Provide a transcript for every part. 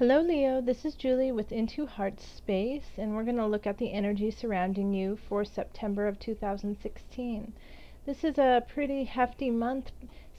Hello Leo, this is Julie with Into Heartspace, and we're going to look at the energy surrounding you for September of 2016. This is a pretty hefty month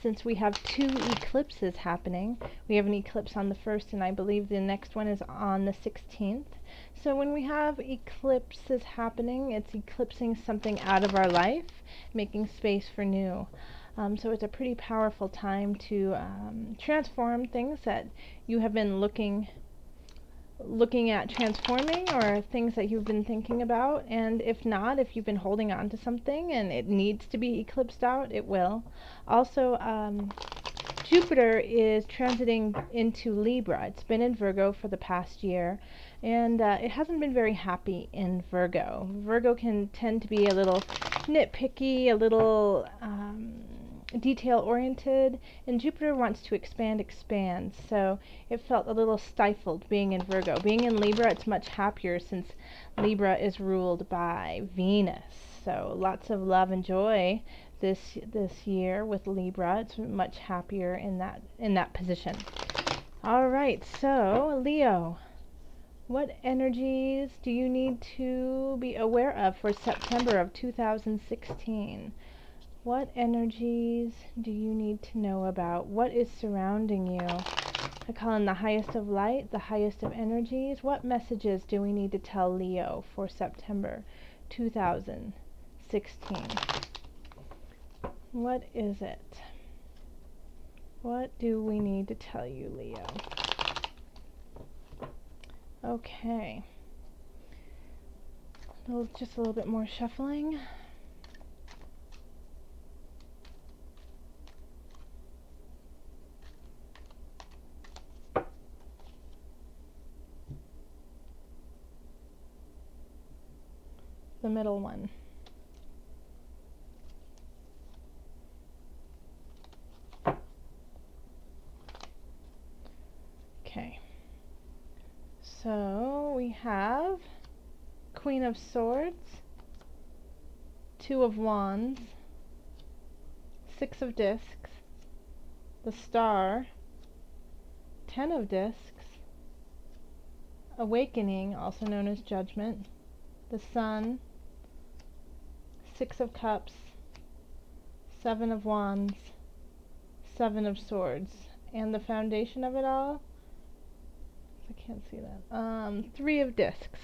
since we have two eclipses happening. We have an eclipse on the 1st, and I believe the next one is on the 16th. So when we have eclipses happening, it's eclipsing something out of our life, making space for new. So it's a pretty powerful time to transform things that you have been looking at transforming, or things that you've been thinking about. And if not, if you've been holding on to something and it needs to be eclipsed out, it will. Also, Jupiter is transiting into Libra. It's been in Virgo for the past year, and it hasn't been very happy in Virgo. Virgo can tend to be a little nitpicky, a little detail-oriented, and Jupiter wants to expand, so it felt a little stifled being in Virgo. Being in Libra, it's much happier since Libra is ruled by Venus, so lots of love and joy this year with Libra. It's much happier in that position. All right, so Leo, what energies do you need to be aware of for September of 2016? What energies do you need to know about? What is surrounding you? I call in the highest of light, the highest of energies. What messages do we need to tell Leo for September 2016? What is it? What do we need to tell you, Leo? Okay. Just a little bit more shuffling. The middle one. Okay. So we have Queen of Swords, Two of Wands, Six of Discs, the Star, Ten of Discs, Awakening, also known as Judgment, the Sun, Six of Cups, Seven of Wands, Seven of Swords, and the foundation of it all, I can't see that, Three of Discs.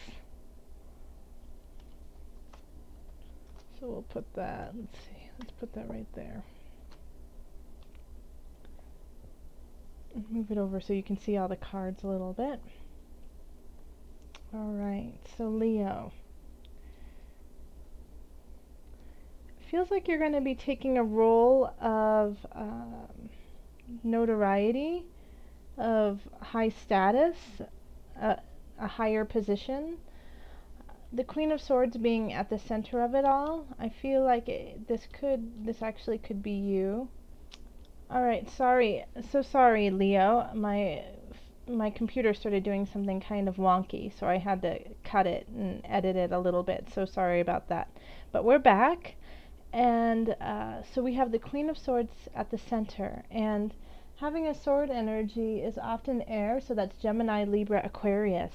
So we'll put that, let's put that right there. Move it over so you can see all the cards a little bit. Alright, so Leo. Feels like you're going to be taking a role of notoriety, of high status, a higher position. The Queen of Swords being at the center of it all, I feel like this actually could be you. Alright, sorry, so sorry Leo, my computer started doing something kind of wonky, so I had to cut it and edit it a little bit, so sorry about that. But we're back, and so we have the Queen of Swords at the center, and having a sword energy is often air, so that's Gemini, Libra, Aquarius,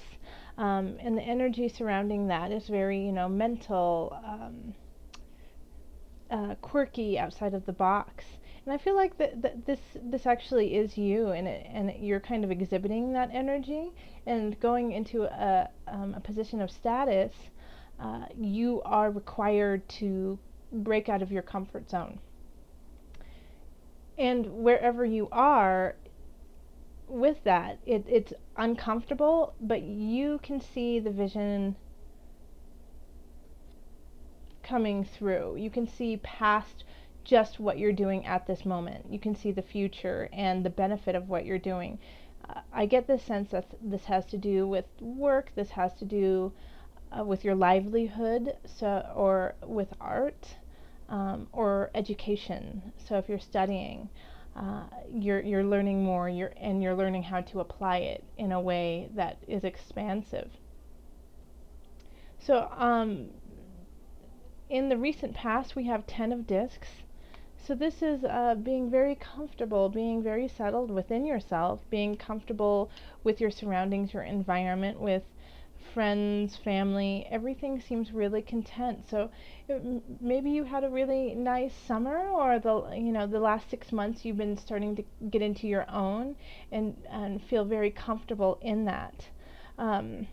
and the energy surrounding that is very, mental, quirky, outside of the box. And I feel like that this actually is you, and you're kind of exhibiting that energy, and going into a position of status. You are required to break out of your comfort zone, and wherever you are with that, it's uncomfortable, but you can see the vision coming through. You can see past just what you're doing at this moment. You can see the future and the benefit of what you're doing. I get the sense that this has to do with work, this has to do with your livelihood, or with art, or education. So if you're studying, you're learning more, and you're learning how to apply it in a way that is expansive. So in the recent past, we have 10 of discs. So this is being very comfortable, being very settled within yourself, being comfortable with your surroundings, your environment, with friends, family. Everything seems really content. So maybe you had a really nice summer, or the last 6 months you've been starting to get into your own and feel very comfortable in that. Um,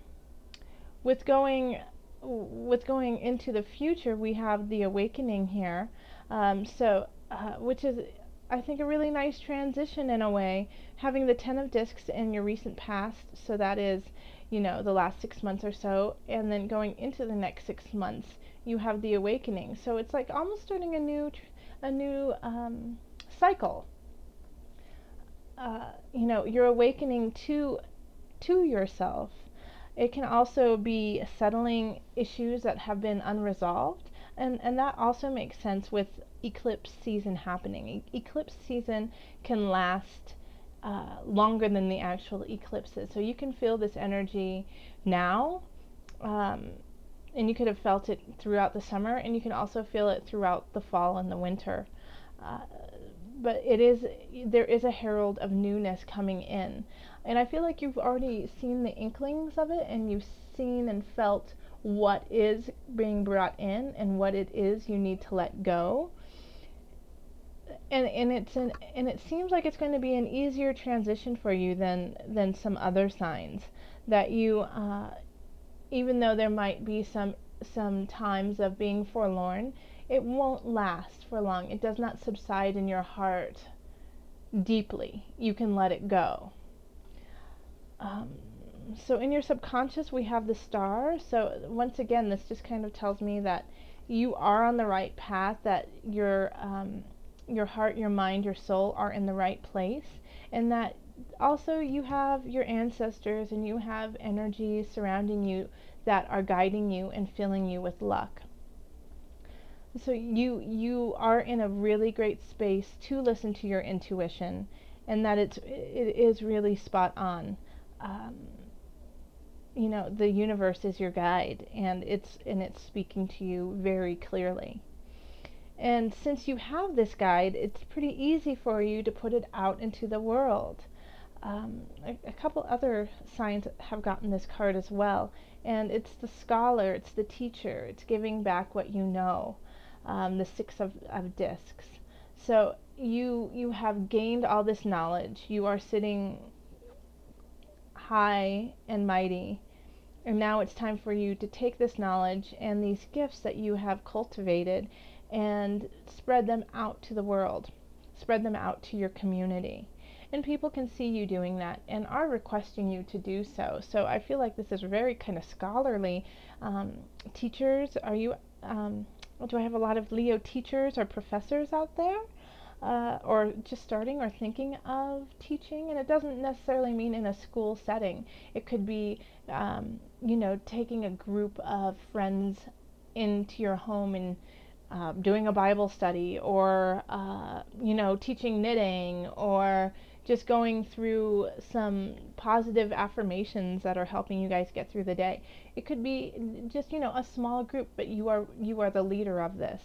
with going with going into the future, we have the awakening here, which is, I think, a really nice transition in a way, having the 10 of discs in your recent past, so that is, the last 6 months or so, and then going into the next 6 months, you have the awakening. So it's like almost starting a new cycle. You're awakening to yourself. It can also be settling issues that have been unresolved, and that also makes sense with eclipse season happening. Eclipse season can last longer than the actual eclipses, so you can feel this energy now, um, and you could have felt it throughout the summer, and you can also feel it throughout the fall and the winter. Uh, but there is a herald of newness coming in, and I feel like you've already seen the inklings of it, and you've seen and felt what is being brought in and what it is you need to let go. And it seems like it's going to be an easier transition for you than some other signs, that you even though there might be some times of being forlorn, it won't last for long. It does not subside in your heart deeply. You can let it go. Um, so in your subconscious, we have the star. So once again, this just kind of tells me that you are on the right path, that your heart, your mind, your soul are in the right place, and that also you have your ancestors and you have energies surrounding you that are guiding you and filling you with luck. So you are in a really great space to listen to your intuition, and that it is really spot on. Um, the universe is your guide, and it's speaking to you very clearly. And since you have this guide, it's pretty easy for you to put it out into the world. A couple other signs have gotten this card as well, and it's the scholar, it's the teacher, it's giving back what you know. The 6 of discs. So you have gained all this knowledge. You are sitting high and mighty, and now it's time for you to take this knowledge and these gifts that you have cultivated and spread them out to the world, spread them out to your community. And people can see you doing that and are requesting you to do so. So I feel like this is very kind of scholarly. Teachers, do I have a lot of Leo teachers or professors out there? Or just starting or thinking of teaching? And it doesn't necessarily mean in a school setting. It could be, taking a group of friends into your home and doing a Bible study, or teaching knitting, or just going through some positive affirmations that are helping you guys get through the day. It could be just a small group, but you are the leader of this.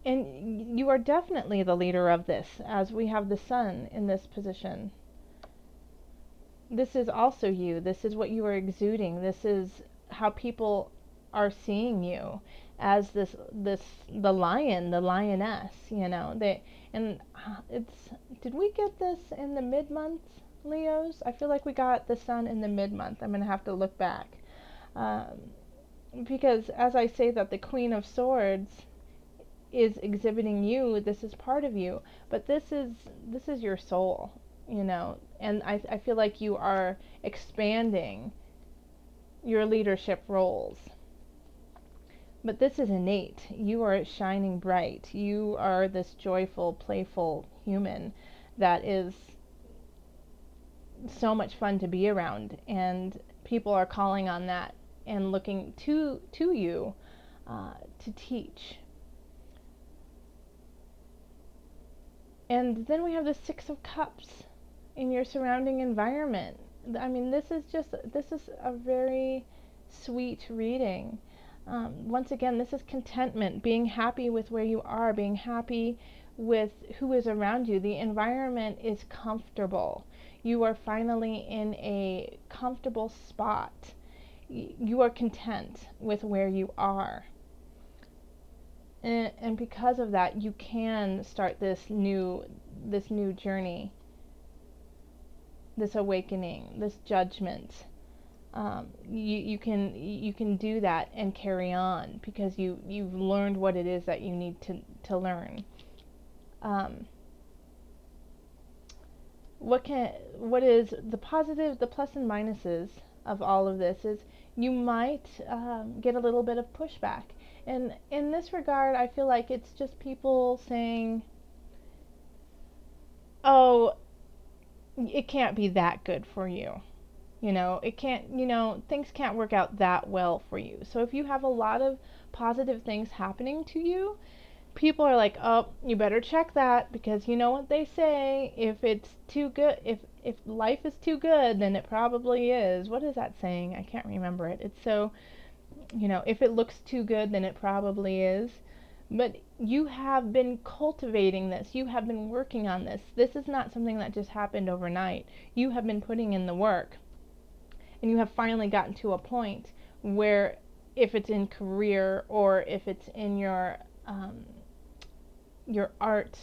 And you are definitely the leader of this, as we have the sun in this position. This is also you. This is what you are exuding. This is how people are seeing you, as the lion, the lioness. And did we get this in the mid-month, Leos? I feel like we got the sun in the mid-month. I'm gonna have to look back, because as I say that the Queen of Swords is exhibiting you, this is part of you, but this is your soul, and I feel like you are expanding your leadership roles. But this is innate. You are shining bright. You are this joyful, playful human that is so much fun to be around, and people are calling on that and looking to you to teach. And then we have the 6 of Cups in your surrounding environment. I mean, this is a very sweet reading. Once again, this is contentment, being happy with where you are, being happy with who is around you. The environment is comfortable. You are finally in a comfortable spot. You are content with where you are. And because of that, you can start this new journey, this awakening, this judgment. You can do that and carry on because you've learned what it is that you need to learn. What is the positive, the plus and minuses of all of this is you might get a little bit of pushback. And in this regard, I feel like it's just people saying, oh, it can't be that good for you. It can't, things can't work out that well for you. So if you have a lot of positive things happening to you, people are like, oh, you better check that, because you know what they say, if it's too good, if life is too good, then it probably is. What is that saying? I can't remember it. It's so, if it looks too good, then it probably is. But you have been cultivating this. You have been working on this. This is not something that just happened overnight. You have been putting in the work. And you have finally gotten to a point where, if it's in career or if it's in your art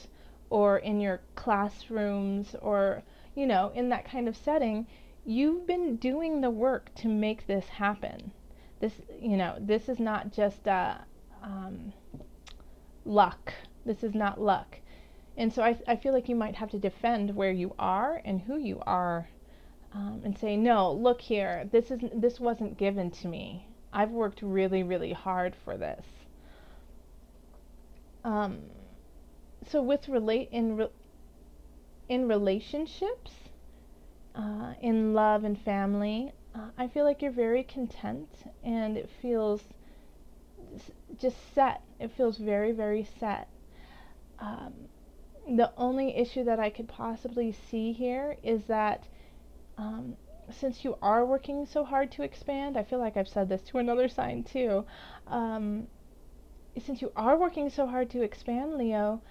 or in your classrooms or in that kind of setting, you've been doing the work to make this happen. This is not just luck. This is not luck. And so I feel like you might have to defend where you are and who you are, and say, no, look here, this wasn't given to me. I've worked really, really hard for this. So with in relationships, in love and family, I feel like you're very content, and it feels just set. It feels very, very set. The only issue that I could possibly see here is that since you are working so hard to expand, I feel like I've said this to another sign too. Since you are working so hard to expand, Leo,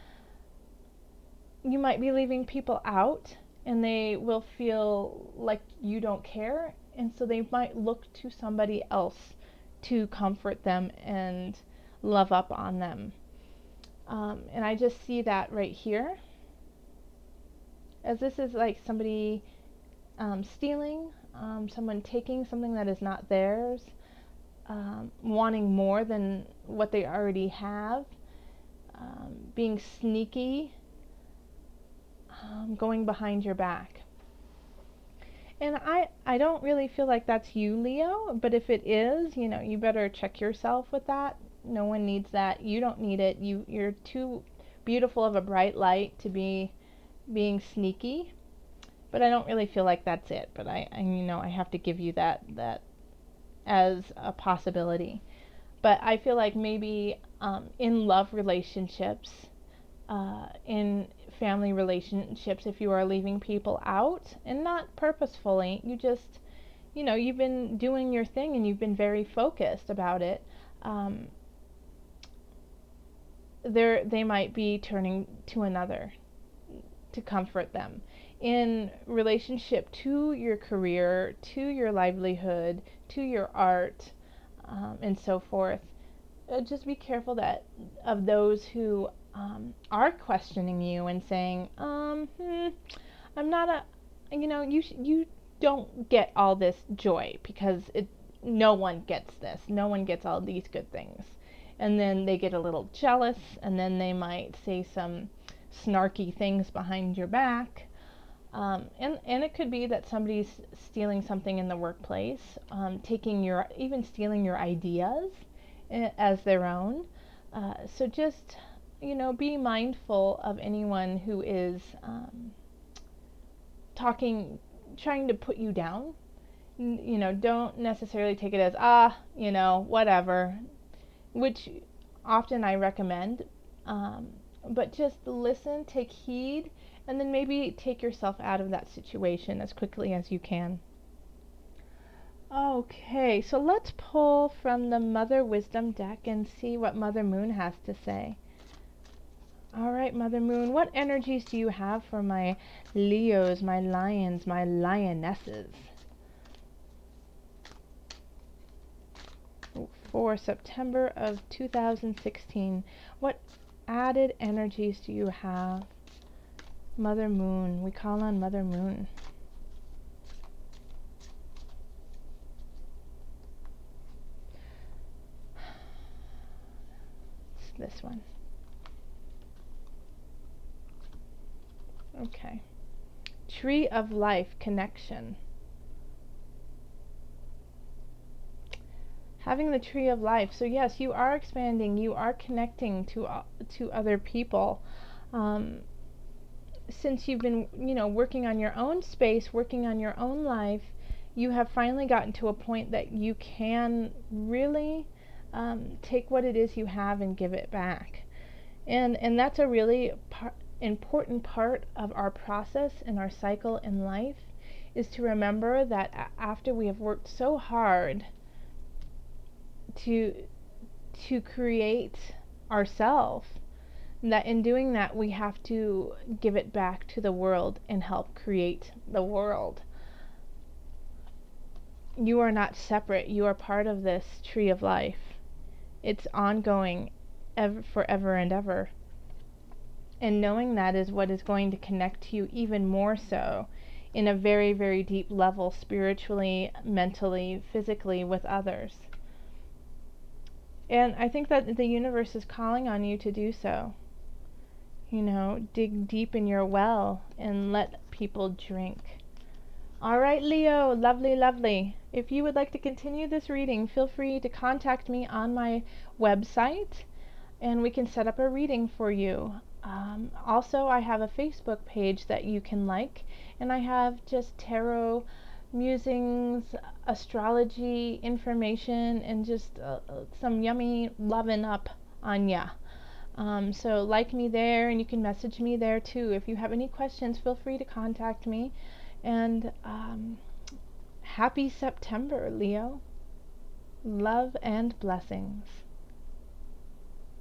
you might be leaving people out, and they will feel like you don't care, and so they might look to somebody else to comfort them and love up on them. And I just see that right here, as this is like somebody stealing, someone taking something that is not theirs, wanting more than what they already have, being sneaky, going behind your back. And I don't really feel like that's you, Leo, but if it is, you better check yourself with that. No one needs that. You don't need it. You're too beautiful of a bright light to be being sneaky. But I don't really feel like that's it. But I have to give you that as a possibility. But I feel like maybe in love relationships, in family relationships, if you are leaving people out, and not purposefully, you just, you've been doing your thing and you've been very focused about it, they might be turning to another to comfort them in relationship to your career, to your livelihood, to your art, and so forth. Just be careful of those who are questioning you and saying, I'm not you don't get all this joy because no one gets this. No one gets all these good things. And then they get a little jealous, and then they might say some snarky things behind your back. And it could be that somebody's stealing something in the workplace, even stealing your ideas as their own. So just, be mindful of anyone who is trying to put you down. Don't necessarily take it as, whatever, which often I recommend. But just listen, take heed, and then maybe take yourself out of that situation as quickly as you can. Okay, so let's pull from the Mother Wisdom deck and see what Mother Moon has to say. All right, Mother Moon, what energies do you have for my Leos, my lions, my lionesses for September of 2016? What added energies do you have? Mother Moon, we call on Mother Moon. It's this one. Okay. Tree of Life connection. Having the Tree of Life. So yes, you are expanding. You are connecting to other people. Since you've been, working on your own space, working on your own life, you have finally gotten to a point that you can really take what it is you have and give it back. And that's a really important part of our process and our cycle in life, is to remember that after we have worked so hard to create ourselves, that in doing that we have to give it back to the world and help create the world. You are not separate. You are part of this Tree of Life. It's ongoing forever and ever. And knowing that is what is going to connect you even more so in a very, very deep level, spiritually, mentally, physically, with others. And I think that the universe is calling on you to do so. Dig deep in your well and let people drink. All right, Leo, lovely, lovely. If you would like to continue this reading, feel free to contact me on my website and we can set up a reading for you. Also, I have a Facebook page that you can like, and I have just tarot musings, astrology information, and just some yummy loving up on ya. So like me there, and you can message me there too. If you have any questions, feel free to contact me. And happy September, Leo. Love and blessings.